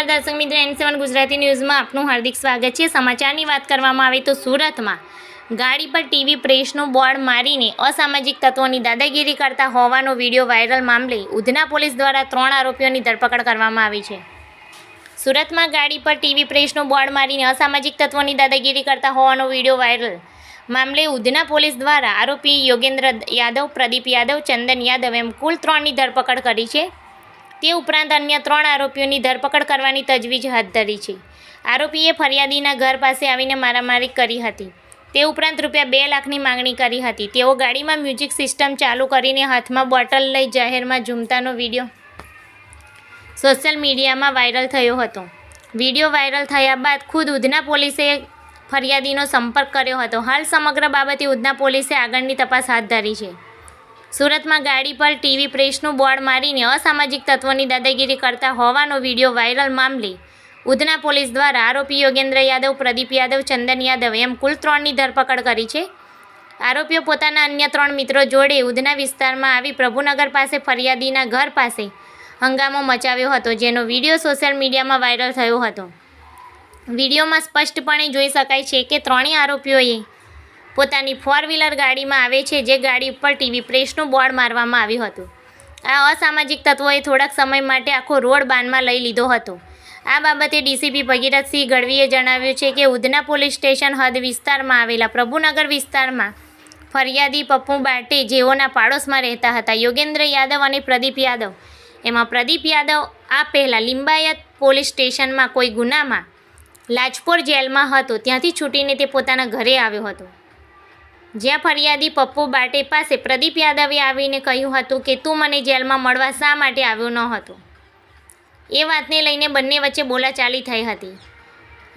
નમસ્કાર દર્શક મિત્રો, N7 ગુજરાતી ન્યૂઝમાં આપનું હાર્દિક સ્વાગત છે। સમાચારની વાત કરવામાં આવે તો સુરતમાં ગાડી પર ટીવી પ્રેસનું બોર્ડ મારીને અસામાજિક તત્વોની દાદાગીરી કરતા હોવાનો વિડીયો વાયરલ મામલે ઉધના પોલીસ દ્વારા 3 આરોપીઓની ધરપકડ કરવામાં આવી છે। સુરતમાં ગાડી પર ટીવી પ્રેસનું બોર્ડ મારીને અસામાજિક તત્વોની દાદાગીરી કરતા હોવાનો વિડીયો વાયરલ મામલે ઉધના પોલીસ દ્વારા આરોપી યોગેન્દ્ર યાદવ, પ્રદીપ યાદવ, ચંદન યાદવ એમ કુલ 3ની ધરપકડ કરી છે। તે ઉપરાંત અન્ય 3 આરોપીઓની ધરપકડ કરવાની તજવીજ હાથ ધરી છે। આરોપીએ ફરિયાદીના ઘર પાસે આવીને મારામારી કરી હતી। તે ઉપરાંત રૂપિયા 2 લાખની માંગણી કરી હતી। તેઓ ગાડીમાં મ્યુઝિક સિસ્ટમ ચાલુ કરીને હાથમાં બોટલ લઈ જાહેરમાં ઝૂમતાનો વિડીયો સોશિયલ મીડિયામાં વાયરલ થયો હતો। વિડીયો વાયરલ થયા બાદ ખુદ ઉધના પોલીસે ફરિયાદીનો સંપર્ક કર્યો હતો। હાલ સમગ્ર બાબતે ઉધના પોલીસે આગળની તપાસ હાથ ધરી છે। સુરતમાં ગાડી પર ટીવી પ્રેસનું બોર્ડ મારીને અસામાજિક તત્વોની દાદાગીરી કરતા હોવાનો વિડીયો વાયરલ મામલે ઉધના પોલીસ દ્વારા આરોપી યોગેન્દ્ર યાદવ, પ્રદીપ યાદવ, ચંદન યાદવ એમ કુલ 3ની ધરપકડ કરી છે। આરોપીઓ પોતાના અન્ય 3 મિત્રો જોડે ઉધના વિસ્તારમાં આવી પ્રભુનગર પાસે ફરિયાદીના ઘર પાસે હંગામો મચાવ્યો હતો, જેનો વિડીયો સોશિયલ મીડિયામાં વાયરલ થયો હતો। વિડીયોમાં સ્પષ્ટપણે જોઈ શકાય છે કે 3 આરોપીઓએ પોતાની 4-વ્હીલર ગાડીમાં આવે છે, જે ગાડી ઉપર ટીવી પ્રેસનું બોર્ડ મારવામાં આવ્યું હતું। આ અસામાજિક તત્વોએ થોડાક સમય માટે આખો રોડ બાનમાં લઈ લીધો હતો। આ બાબતે ડીસીપી ભગીરથસિંહ ગઢવીએ જણાવ્યું છે કે ઉધના પોલીસ સ્ટેશન હદ વિસ્તારમાં આવેલા પ્રભુનગર વિસ્તારમાં ફરિયાદી પપ્પુ બાટે, જેઓના પાડોશમાં રહેતા હતા, યોગેન્દ્ર યાદવ અને પ્રદીપ યાદવ, એમાં પ્રદીપ યાદવ આ પહેલાં લિંબાયત પોલીસ સ્ટેશનમાં કોઈ ગુનામાં લાજપોર જેલમાં હતો, ત્યાંથી છૂટીને તે પોતાના ઘરે આવ્યો હતો, જ્યાં ફરિયાદી પપ્પુ બાટે પાસે પ્રદીપ યાદવે આવીને કહ્યું હતું કે તું મને જેલમાં મળવા શા માટે આવ્યો ન હતો। એ વાતને લઈને બંને વચ્ચે બોલાચાલી થઈ હતી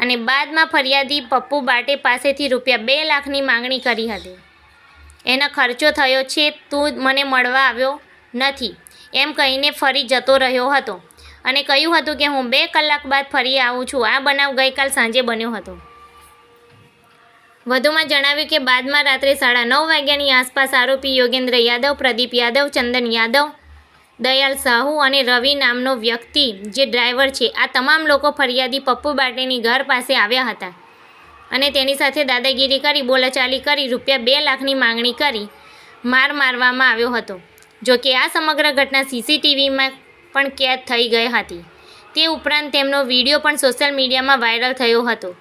અને બાદમાં ફરિયાદી પપ્પુ બાટે પાસેથી રૂપિયા 2 લાખની માંગણી કરી હતી। એનો ખર્ચો થયો છે, તું મને મળવા આવ્યો નથી એમ કહીને ફરી જતો રહ્યો હતો અને કહ્યું હતું કે હું 2 કલાક બાદ ફરી આવું છું। આ બનાવ ગઈકાલ સાંજે બન્યો હતો। વધુમાં જણાવ્યું કે બાદમાં રાત્રે 9:30 વાગ્યાની આસપાસ આરોપી યોગેન્દ્ર યાદવ, પ્રદીપ યાદવ, ચંદન યાદવ, દયાલ સાહુ અને રવિ નામનો વ્યક્તિ જે ડ્રાઈવર છે, આ તમામ લોકો ફરિયાદી પપ્પુ બાટેની ઘર પાસે આવ્યા હતા અને તેની સાથે દાદાગીરી કરી, બોલાચાલી કરી, રૂપિયા 2 લાખની માંગણી કરી મારવામાં આવ્યો હતો। જોકે આ સમગ્ર ઘટના સીસીટીવીમાં પણ કેદ થઈ ગઈ હતી। તે ઉપરાંત તેમનો વિડીયો પણ સોશિયલ મીડિયામાં વાયરલ થયો હતો,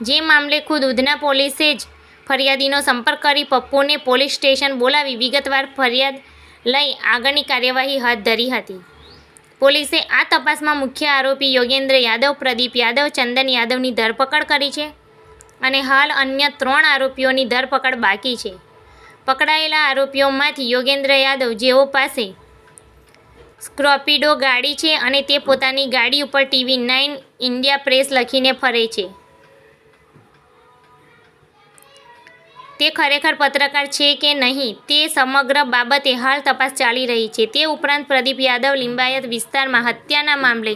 જે મામલે ખુદ ઉધના પોલીસે જ ફરિયાદીનો સંપર્ક કરી પપ્પુને પોલીસ સ્ટેશન બોલાવી વિગતવાર ફરિયાદ લઈ આગળની કાર્યવાહી હાથ ધરી હતી। પોલીસે આ તપાસમાં મુખ્ય આરોપી યોગેન્દ્ર યાદવ, પ્રદીપ યાદવ, ચંદન યાદવની ધરપકડ કરી છે અને હાલ અન્ય 3 આરોપીઓની ધરપકડ બાકી છે। પકડાયેલા આરોપીઓમાંથી યોગેન્દ્ર યાદવ, જેઓ પાસે સ્કોર્પિયો ગાડી છે અને તે પોતાની ગાડી ઉપર TV 9 ઇન્ડિયા પ્રેસ લખીને ફરે છે, તે ખરેખર પત્રકાર છે કે નહીં તે સમગ્ર બાબતે હાલ તપાસ ચાલી રહી છે। તે ઉપરાંત પ્રદીપ યાદવ લિંબાયત વિસ્તારમાં હત્યાના મામલે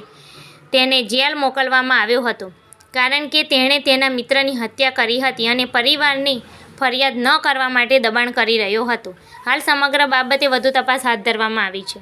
તેને જેલ મોકલવામાં આવ્યો હતો, કારણ કે તેણે તેના મિત્રની હત્યા કરી હતી અને પરિવારને ફરિયાદ ન કરવા માટે દબાણ કરી રહ્યો હતો। હાલ સમગ્ર બાબતે વધુ તપાસ હાથ ધરવામાં આવી છે।